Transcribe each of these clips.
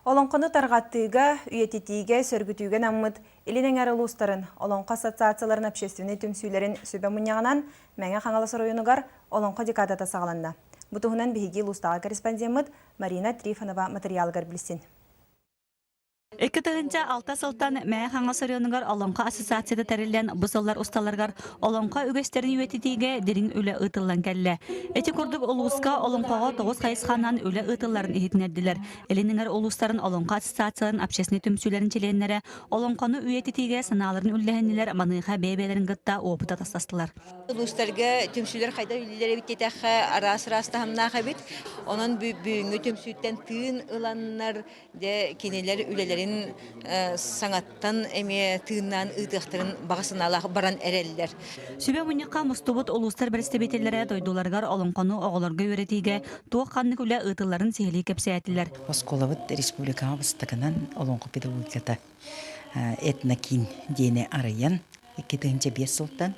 Олоңхону тарҕатыыга, үйэтитиигэ, сөргүтүүгэ анаммыт Илин энэр улуустарын Олоңхо ассоциацияларын общественнай түмсүүлэрин сүбэ мунньаҕынан Мэңэ-Хаҥалас оройуонугар Олоңхо декадата саҕаланна. Бутуһунан биһиги улуустаҕа корреспондентмыт Марина Трифонова материалыгар билсин. Эккетегинче алта сылтан Мэңэ-Хаҥалас оройуонугар Олоңхо ассоциацияда тәреллен бусаллар усталаргар Олоңхо үгэстерин үйэтитиигэ дирин үлэ ытыллан кэлле. Эти курдук улууска Олоңхого 9 хайысханан үлэ ытылларын ихитнердилер. Элинин улуустарын Олоңхо ассоциацияларын общественнай түмсүүлэрин челеннере Олоңхону үйэтитиигэ санааларын үллэһэннилер маныыха бэйбэлэрин гытта опыта тастастылар. Улуустарга түмсүүлэр хайда үллэлери биттетахха арас-растахамнааха бит. Онон бүгүнгү түмсүүттен тыын ыланнар де кинелер үлелерин саңаттан эме тыыннан ытыахтарын багасыналах баран эреллер. Сүбэ мунньаҕка мустубут улуустар берестебетеллере дойдуларгар Олоңхону оҕолорго үөретиигэ туох ханнык үлэ ытылларын сихилии кепсээттилер. Осколовыт республикабыстыгынан Олоңхо педагогиката этнокин диэни арыйан 2005 сылтан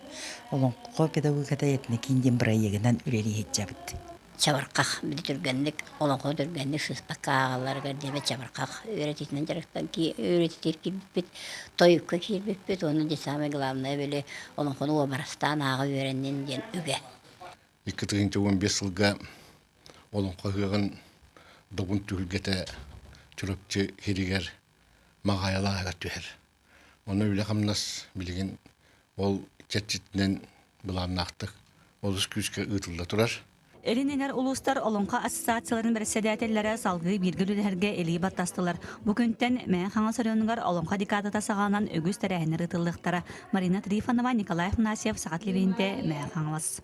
Олоңхо педагогиката этнокин диэн бырайыгынан үлелии хеджабыт. Чабарқақ бүдүргенник Олоңхо дүргенник сыстаккаагаларга деме чабарқақ үйретитинен жарактан ки үйретитер кирбит тойукка кирбит оны же самое главное беле Олоңхону обарастан ага үйреннен ден үгэ. 2015 жылга Олоңхогын догун түлгете чүрөпчү хиригер магаялага түһер. Оны үле хамнас билген ол четчитнен буланнактык ол күскө ытылда турар. Элин улустар Олоңхо ассоциацияларын председателлері салғы биргілілерге элии баттастылар. Бүгінтен Мэңэ-Хаҥалас оройуонугар Олоңхо декадата саҕаланан өгүс тәрәһинер ытыллыктара. Марина Трифонова, Николай Афанасьев, Саҕат Левинте, Мэңэ-Хаҥалас.